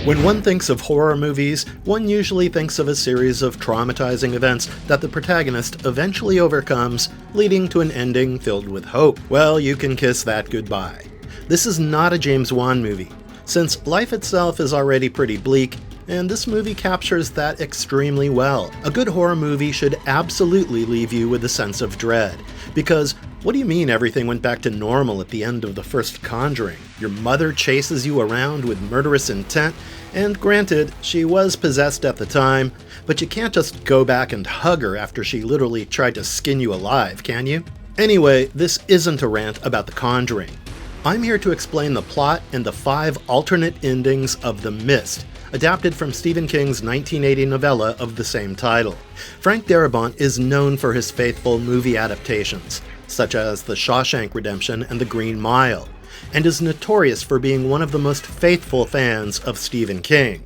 When one thinks of horror movies, one usually thinks of a series of traumatizing events that the protagonist eventually overcomes, leading to an ending filled with hope. Well, you can kiss that goodbye. This is not a James Wan movie, since life itself is already pretty bleak, and this movie captures that extremely well. A good horror movie should absolutely leave you with a sense of dread, because what do you mean everything went back to normal at the end of the first Conjuring? Your mother chases you around with murderous intent, and granted, she was possessed at the time, but you can't just go back and hug her after she literally tried to skin you alive, can you? Anyway, this isn't a rant about The Conjuring. I'm here to explain the plot and the 5 alternate endings of The Mist, adapted from Stephen King's 1980 novella of the same title. Frank Darabont is known for his faithful movie adaptations, such as The Shawshank Redemption and The Green Mile, and is notorious for being one of the most faithful fans of Stephen King.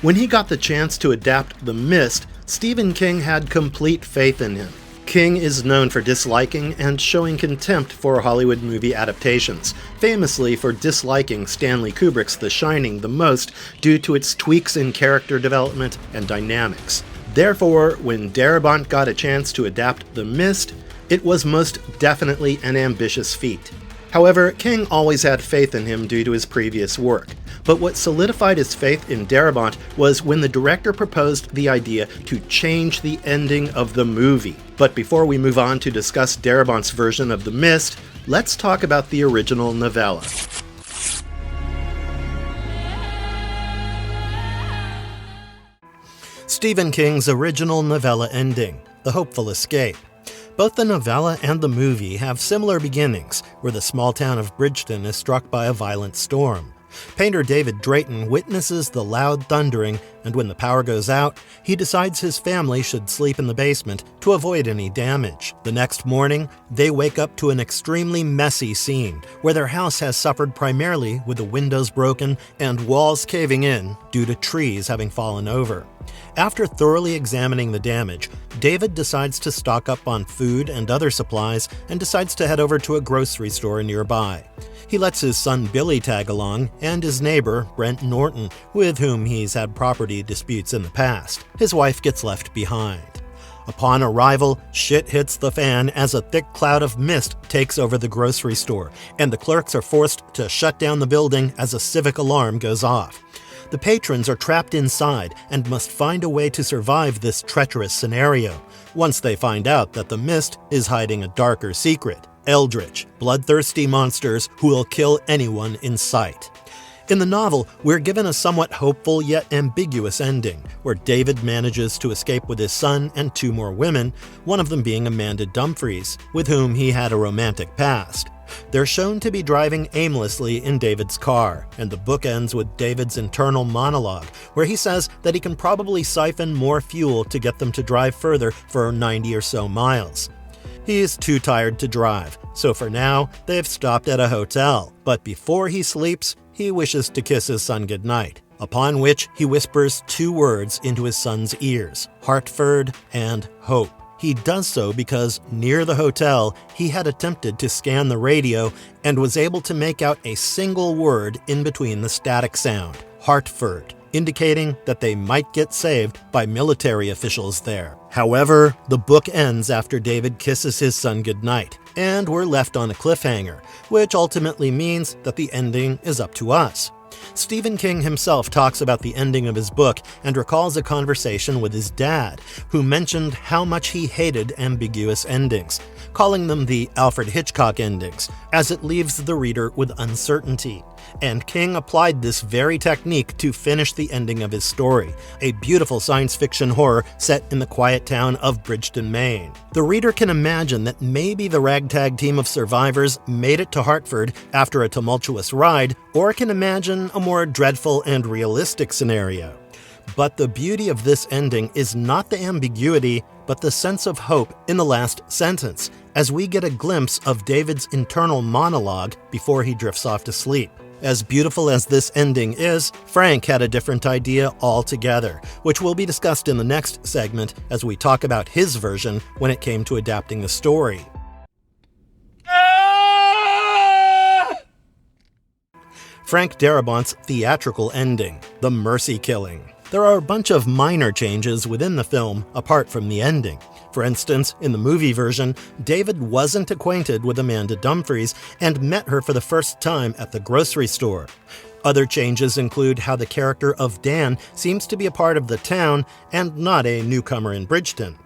When he got the chance to adapt The Mist, Stephen King had complete faith in him. King is known for disliking and showing contempt for Hollywood movie adaptations, famously for disliking Stanley Kubrick's The Shining the most due to its tweaks in character development and dynamics. Therefore, when Darabont got a chance to adapt The Mist, it was most definitely an ambitious feat. However, King always had faith in him due to his previous work. But what solidified his faith in Darabont was when the director proposed the idea to change the ending of the movie. But before we move on to discuss Darabont's version of The Mist, let's talk about the original novella. Stephen King's original novella ending, The Hopeful Escape. Both the novella and the movie have similar beginnings, where the small town of Bridgeton is struck by a violent storm. Painter David Drayton witnesses the loud thundering, and when the power goes out, he decides his family should sleep in the basement to avoid any damage. The next morning, they wake up to an extremely messy scene, where their house has suffered primarily with the windows broken and walls caving in due to trees having fallen over. After thoroughly examining the damage, David decides to stock up on food and other supplies and decides to head over to a grocery store nearby. He lets his son Billy tag along, and his neighbor, Brent Norton, with whom he's had property disputes in the past. His wife gets left behind. Upon arrival, shit hits the fan as a thick cloud of mist takes over the grocery store, and the clerks are forced to shut down the building as a civic alarm goes off. The patrons are trapped inside and must find a way to survive this treacherous scenario, once they find out that the mist is hiding a darker secret: eldritch, bloodthirsty monsters who will kill anyone in sight. In the novel, we're given a somewhat hopeful yet ambiguous ending, where David manages to escape with his son and 2 more women, one of them being Amanda Dumfries, with whom he had a romantic past. They're shown to be driving aimlessly in David's car, and the book ends with David's internal monologue, where he says that he can probably siphon more fuel to get them to drive further for 90 or so miles. He is too tired to drive, so for now, they've stopped at a hotel. But before he sleeps, he wishes to kiss his son goodnight, upon which he whispers 2 words into his son's ears: Hartford and hope. He does so because near the hotel, he had attempted to scan the radio and was able to make out a single word in between the static sound: Hartford, indicating that they might get saved by military officials there. However, the book ends after David kisses his son goodnight, and we're left on a cliffhanger, which ultimately means that the ending is up to us. Stephen King himself talks about the ending of his book and recalls a conversation with his dad, who mentioned how much he hated ambiguous endings, calling them the Alfred Hitchcock endings, as it leaves the reader with uncertainty. And King applied this very technique to finish the ending of his story, a beautiful science fiction horror set in the quiet town of Bridgeton, Maine. The reader can imagine that maybe the ragtag team of survivors made it to Hartford after a tumultuous ride, or can imagine a more dreadful and realistic scenario. But the beauty of this ending is not the ambiguity, but the sense of hope in the last sentence, as we get a glimpse of David's internal monologue before he drifts off to sleep. As beautiful as this ending is, Frank had a different idea altogether, which will be discussed in the next segment as we talk about his version when it came to adapting the story. Frank Darabont's theatrical ending, the mercy killing. There are a bunch of minor changes within the film apart from the ending. For instance, in the movie version, David wasn't acquainted with Amanda Dumfries and met her for the first time at the grocery store. Other changes include how the character of Dan seems to be a part of the town and not a newcomer in Bridgeton.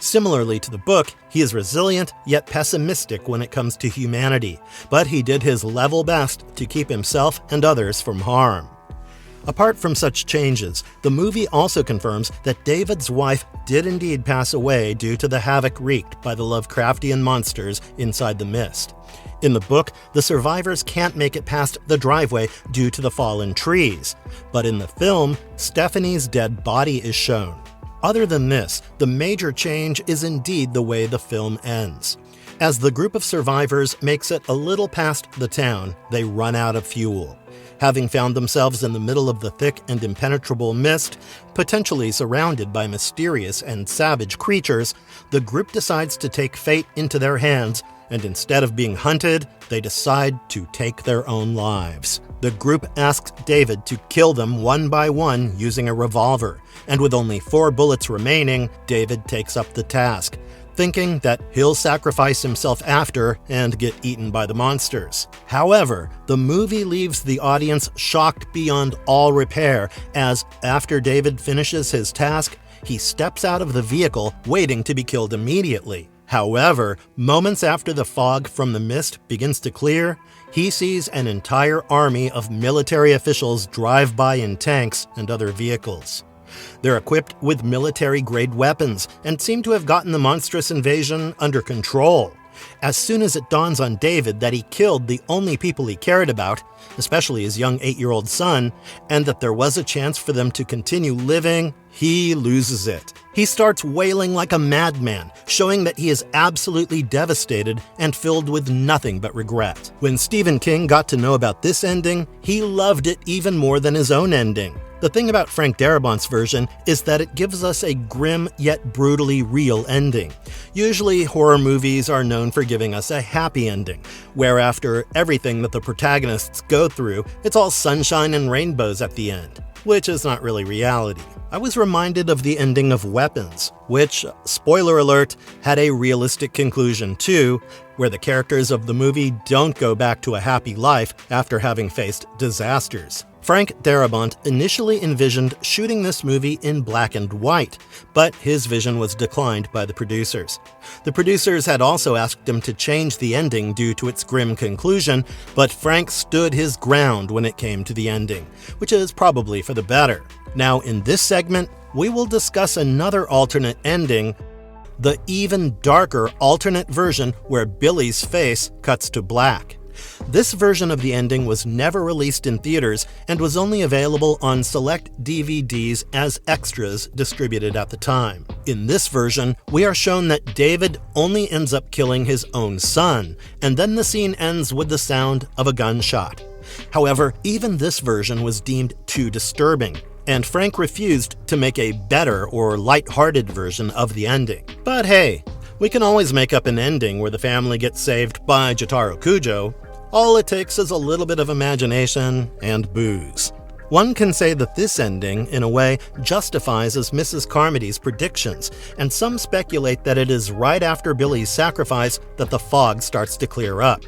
Similarly to the book, he is resilient yet pessimistic when it comes to humanity, but he did his level best to keep himself and others from harm. Apart from such changes, the movie also confirms that David's wife did indeed pass away due to the havoc wreaked by the Lovecraftian monsters inside the mist. In the book, the survivors can't make it past the driveway due to the fallen trees, but in the film, Stephanie's dead body is shown. Other than this, the major change is indeed the way the film ends. As the group of survivors makes it a little past the town, they run out of fuel. Having found themselves in the middle of the thick and impenetrable mist, potentially surrounded by mysterious and savage creatures, the group decides to take fate into their hands, and instead of being hunted, they decide to take their own lives. The group asks David to kill them one by one using a revolver, and with only 4 bullets remaining, David takes up the task, thinking that he'll sacrifice himself after and get eaten by the monsters. However, the movie leaves the audience shocked beyond all repair, as after David finishes his task, he steps out of the vehicle, waiting to be killed immediately. However, moments after the fog from the mist begins to clear, he sees an entire army of military officials drive by in tanks and other vehicles. They're equipped with military-grade weapons and seem to have gotten the monstrous invasion under control. As soon as it dawns on David that he killed the only people he cared about, especially his young 8-year-old son, and that there was a chance for them to continue living, he loses it. He starts wailing like a madman, showing that he is absolutely devastated and filled with nothing but regret. When Stephen King got to know about this ending, he loved it even more than his own ending. The thing about Frank Darabont's version is that it gives us a grim yet brutally real ending. Usually, horror movies are known for giving us a happy ending, where after everything that the protagonists go through, it's all sunshine and rainbows at the end, which is not really reality. I was reminded of the ending of Weapons, which, spoiler alert, had a realistic conclusion too, where the characters of the movie don't go back to a happy life after having faced disasters. Frank Darabont initially envisioned shooting this movie in black and white, but his vision was declined by the producers. The producers had also asked him to change the ending due to its grim conclusion, but Frank stood his ground when it came to the ending, which is probably for the better. Now, in this segment, we will discuss another alternate ending, the even darker alternate version where Billy's face cuts to black. This version of the ending was never released in theaters and was only available on select DVDs as extras distributed at the time. In this version, we are shown that David only ends up killing his own son, and then the scene ends with the sound of a gunshot. However, even this version was deemed too disturbing, and Frank refused to make a better or light-hearted version of the ending. But hey, we can always make up an ending where the family gets saved by Jotaro Kujo. All it takes is a little bit of imagination and booze. One can say that this ending, in a way, justifies as Mrs. Carmody's predictions, and some speculate that it is right after Billy's sacrifice that the fog starts to clear up.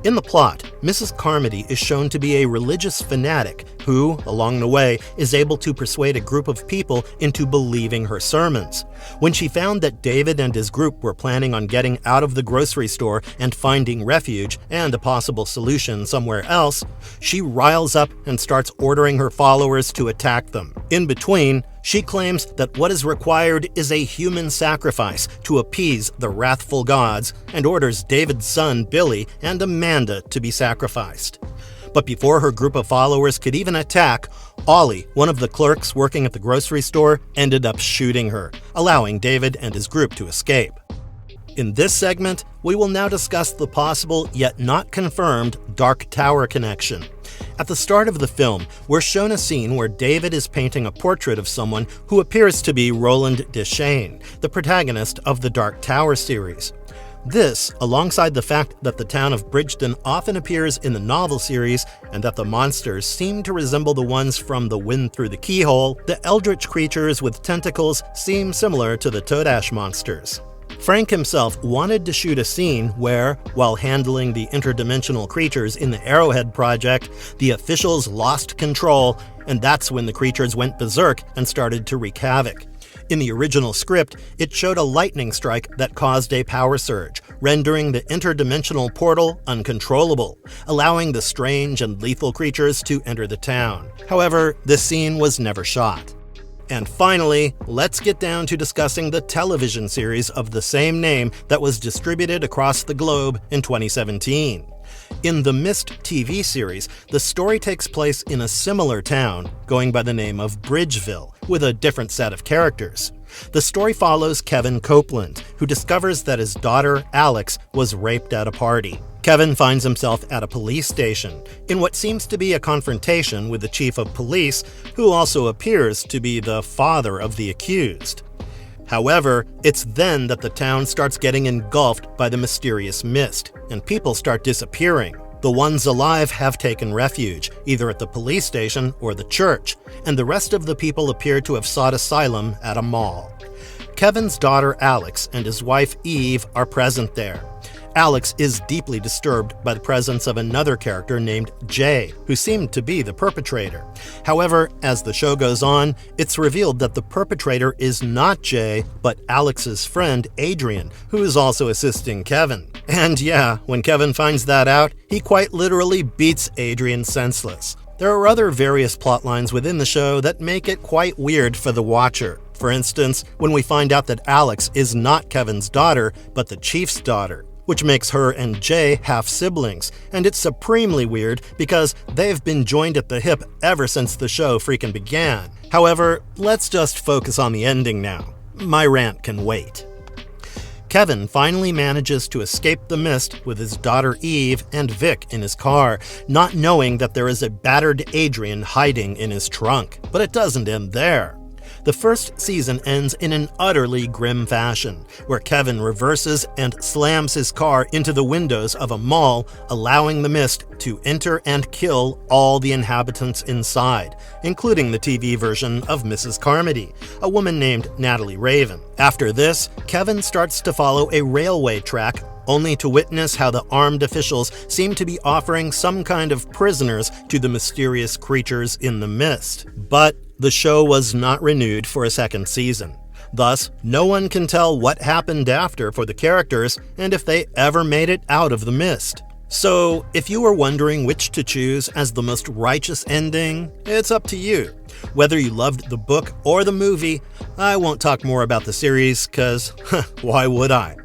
In the plot, Mrs. Carmody is shown to be a religious fanatic who, along the way, is able to persuade a group of people into believing her sermons. When she found that David and his group were planning on getting out of the grocery store and finding refuge and a possible solution somewhere else, she riles up and starts ordering her followers to attack them. In between, she claims that what is required is a human sacrifice to appease the wrathful gods and orders David's son Billy and Amanda to be sacrificed. But before her group of followers could even attack, Ollie, one of the clerks working at the grocery store, ended up shooting her, allowing David and his group to escape. In this segment, we will now discuss the possible yet not confirmed Dark Tower connection. At the start of the film, we're shown a scene where David is painting a portrait of someone who appears to be Roland Deschain, the protagonist of the Dark Tower series. This, alongside the fact that the town of Bridgeton often appears in the novel series and that the monsters seem to resemble the ones from The Wind Through the Keyhole, the eldritch creatures with tentacles seem similar to the Todash monsters. Frank himself wanted to shoot a scene where, while handling the interdimensional creatures in the Arrowhead Project, the officials lost control, and that's when the creatures went berserk and started to wreak havoc. In the original script, it showed a lightning strike that caused a power surge, rendering the interdimensional portal uncontrollable, allowing the strange and lethal creatures to enter the town. However, this scene was never shot. And finally, let's get down to discussing the television series of the same name that was distributed across the globe in 2017. In the Mist TV series, the story takes place in a similar town, going by the name of Bridgeville, with a different set of characters. The story follows Kevin Copeland, who discovers that his daughter, Alex, was raped at a party. Kevin finds himself at a police station, in what seems to be a confrontation with the chief of police, who also appears to be the father of the accused. However, it's then that the town starts getting engulfed by the mysterious mist, and people start disappearing. The ones alive have taken refuge, either at the police station or the church, and the rest of the people appear to have sought asylum at a mall. Kevin's daughter Alex and his wife Eve are present there. Alex is deeply disturbed by the presence of another character named Jay, who seemed to be the perpetrator. However, as the show goes on, it's revealed that the perpetrator is not Jay, but Alex's friend Adrian, who is also assisting Kevin. And yeah, when Kevin finds that out, he quite literally beats Adrian senseless. There are other various plot lines within the show that make it quite weird for the watcher. For instance, when we find out that Alex is not Kevin's daughter, but the chief's daughter, which makes her and Jay half-siblings, and it's supremely weird because they've been joined at the hip ever since the show freaking began. However, let's just focus on the ending now. My rant can wait. Kevin finally manages to escape the mist with his daughter Eve and Vic in his car, not knowing that there is a battered Adrian hiding in his trunk. But it doesn't end there. The first season ends in an utterly grim fashion, where Kevin reverses and slams his car into the windows of a mall, allowing the mist to enter and kill all the inhabitants inside, including the TV version of Mrs. Carmody, a woman named Natalie Raven. After this, Kevin starts to follow a railway track, only to witness how the armed officials seem to be offering some kind of prisoners to the mysterious creatures in the mist. But the show was not renewed for a second season. Thus, no one can tell what happened after for the characters and if they ever made it out of the mist. So, if you were wondering which to choose as the most righteous ending, it's up to you. Whether you loved the book or the movie, I won't talk more about the series, cause why would I?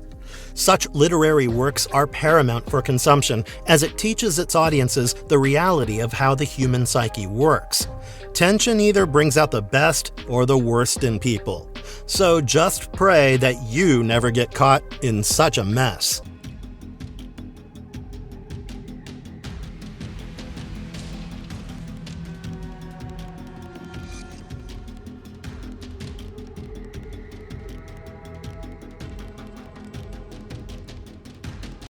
Such literary works are paramount for consumption, as it teaches its audiences the reality of how the human psyche works. Tension either brings out the best or the worst in people. So just pray that you never get caught in such a mess.